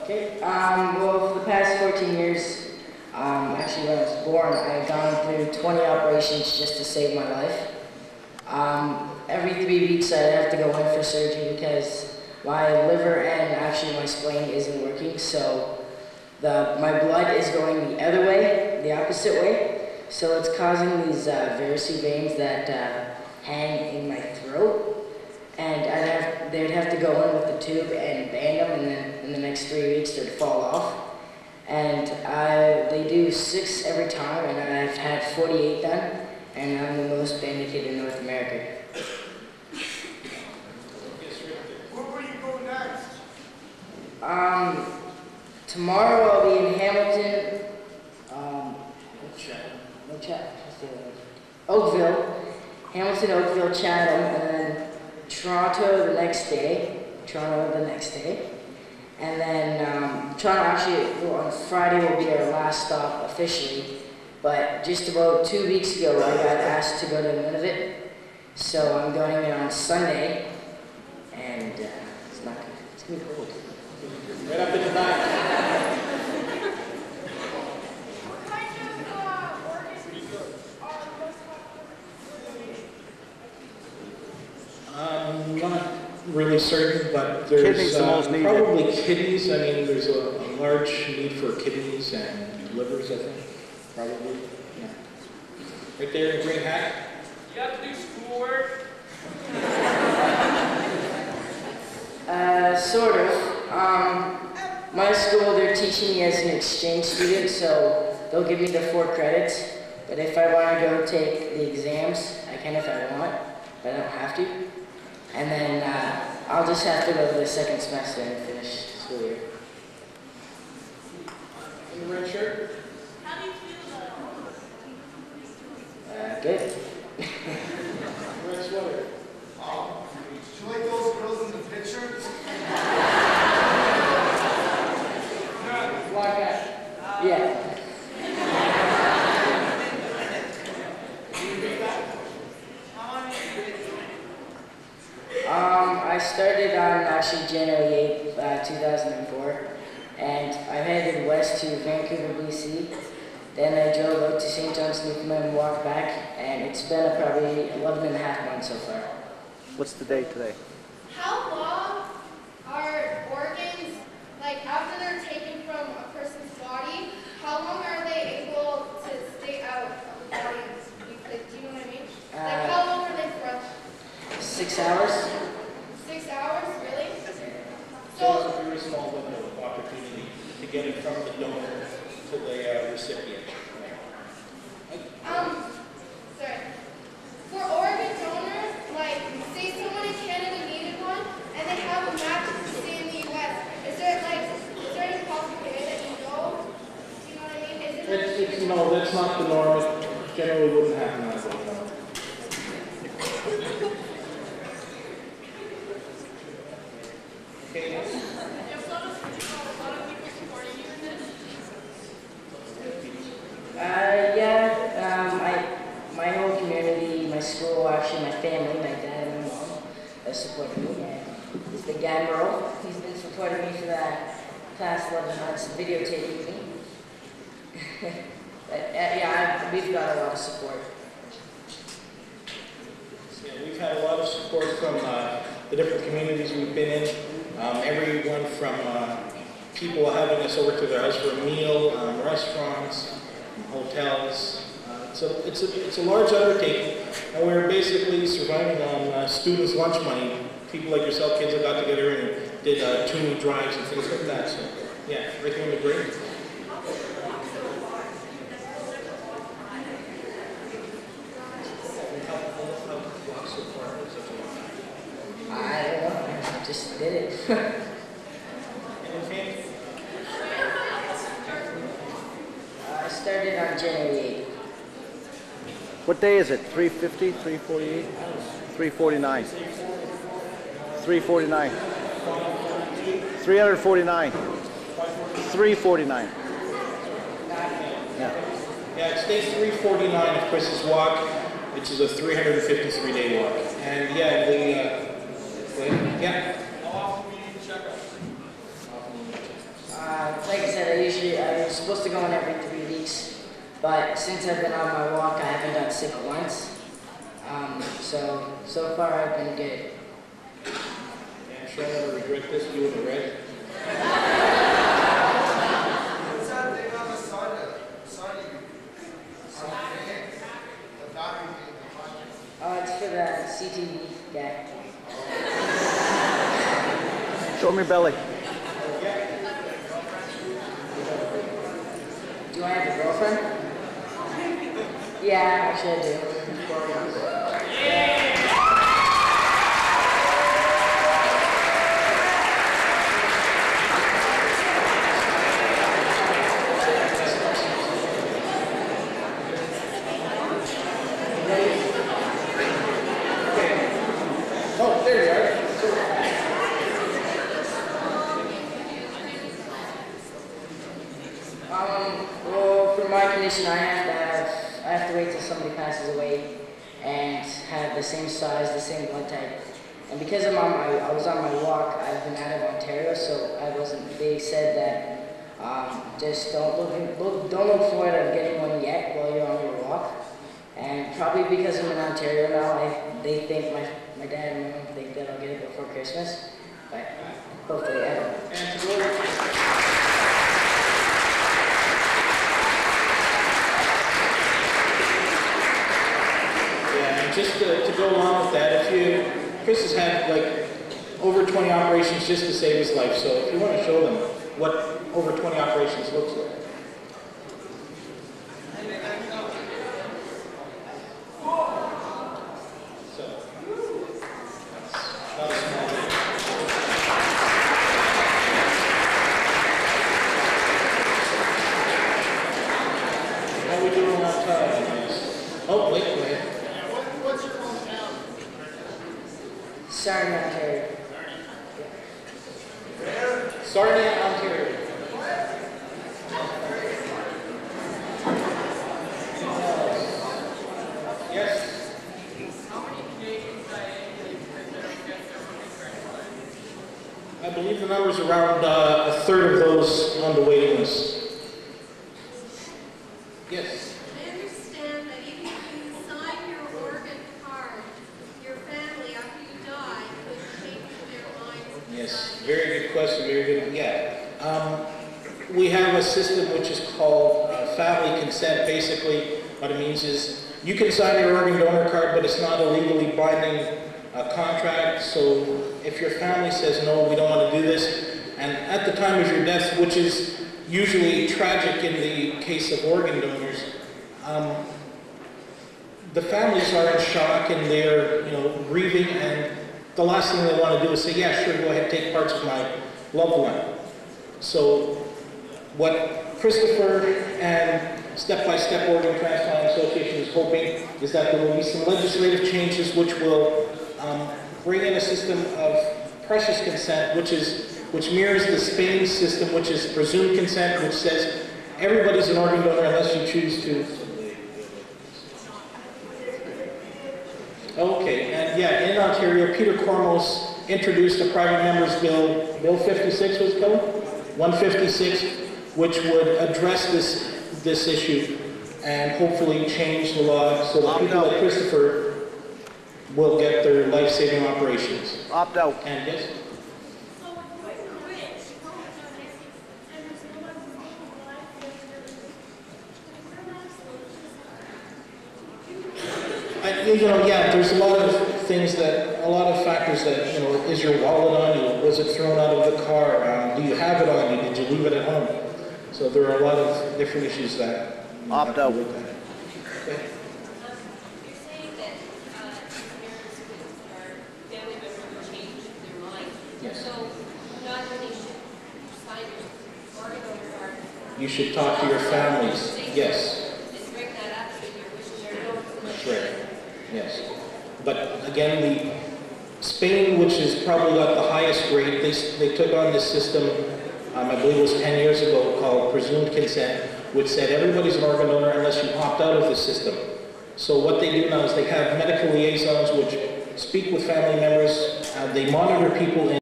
Okay, well, for the past 14 years, actually when I was born, I had gone through 20 operations just to save my life. Every 3 weeks I'd have to go in for surgery because my liver and actually my spleen isn't working, so my blood is going the other way, the opposite way, so it's causing these varicose veins that hang in my throat. And they'd have to go in with the tube and band them, and then in the next 3 weeks they'd fall off. And they do 6 every time, and I've had 48 done, and I'm the most banded kid in North America. Where will you go next? Tomorrow I'll be in Hamilton, Oakville, Hamilton, Oakville, Chatham, and then Toronto the next day, and then Toronto actually, on Friday will be our last stop officially, but just about 2 weeks ago I got asked to go to Nunavut, so I'm going there on Sunday, and it's going to be cold. Right up in the back. I'm not really certain, but there's probably kidneys. I mean, there's a large need for kidneys and livers, I think, probably. Yeah. Right there in the green hat. You have to do schoolwork? Sort of. My school, they're teaching me as an exchange student, so they'll give me the 4 credits. But if I want to go take the exams, I can if I want, but I don't have to. And then I'll just have to go to the 2nd semester and finish school year. In the red shirt? How do you feel about it? Good. Red sweater. Oh, did you like those girls in the picture? Black hat. Yeah. I started on actually January 8th, 2004, and I headed west to Vancouver, BC. Then I drove out to St. John's, Newfoundland, and walked back, and it's been probably 11 and a half months so far. What's the date today? How long are organs, like after they're taken from a person's body, how long are they able to stay out of the body? Like, do you know what I mean? Like how long are they fresh? 6 hours. 6 hours, really? So it's a very small window of opportunity to get it from the donor to the recipient. Sorry. For organ donors, like, say someone in Canada needed one, and they have a match to stay in the U.S. Is there any possibility that you know? Do you know what I mean? No, that's not the norm. It generally wouldn't happen that way. No. Okay, yes. My whole community, my school, actually my family, my dad and my mom, supported me. And he's the Gamero. He's been supporting me for the past 11 months, videotaping me. But, yeah, we've got a lot of support. Yeah, we've had a lot of support from the different communities we've been in. Everyone from people having us over to their house for a meal, restaurants, hotels. It's a large undertaking, and we're basically surviving on students' lunch money. People like yourself, kids that got together and did tuning drives and things like that. So, yeah, everything was great. I don't know, I just did it. I started on January 8th. What day is it? 350, 348, 349, 349, 349, 349. Yeah. Yeah, it's day 349 of Kris'S walk, which is a 353-day walk. And yeah, How often do you need checkups? supposed to go in every 3 weeks, but since I've been on my walk, I haven't got sick once. So far I've been good. And should I ever regret this, you in the red? What's that thing on the side of you? The battery thing. It's for the CTV guy. Show me your belly. Do I have a girlfriend? Yeah, actually I do. Oh, there you are. Well, for my condition, I have to wait till somebody passes away and have the same size, the same blood type. And because I was on my walk, I've been out of Ontario, so I wasn't. They said that just don't look forward to getting one yet while you're on your walk. And probably because I'm in Ontario now, they think my dad and mom think that I'll get it before Christmas, but hopefully I don't. And to go just to go along with that, Chris has had like over 20 operations just to save his life. So if you want to show them what over 20 operations looks like. So that's not a small thing. How are we doing on time? Oh, wait. What's your hometown? Sarnia, Ontario. Sarnia, Ontario. Yes. How many Canadians die annually because they don't get their organ transplant? I believe the number's around a third of those on the waiting list. Yes. I understand that even if you sign your organ card, your family, after you die, could change their minds. Yes, very good question, very good. Yeah. We have a system which is called family consent. Basically, what it means is you can sign your organ donor card, but it's not a legally binding contract. So if your family says, no, we don't want to do this, and at the time of your death, which is usually tragic in the case of organ donors, the families are in shock and they're, grieving, and the last thing they want to do is say, yeah, sure, go ahead, take parts of my loved one. So what Kristopher and Step by Step Organ Transplant Association is hoping is that there will be some legislative changes which will bring in a system of precious consent, which mirrors the Spain system, which is presumed consent, which says everybody's an organ donor unless you choose to. Okay, and yeah, in Ontario, Peter Cormos introduced a private member's bill, Bill 56 was called? 156, which would address this issue and hopefully change the law so that people like Kristopher will get their life-saving operations. Opt out. And yes? Yeah, there's a lot of factors that, is your wallet on you? Was it thrown out of the car? Do you have it on you? Did you leave it at home? So there are a lot of different issues that opt out. Okay. You're saying that parents or family members will change their mind. Yes. So not only should you sign your organ donor card. You should talk to your families. Yes. And bring that up so your wishes are known. That's right. Yes. But again, Spain, which has probably got the highest rate, they took on this system, I believe it was 10 years ago, called presumed consent, which said everybody's an organ donor unless you opt out of the system. So what they do now is they have medical liaisons which speak with family members, they monitor people in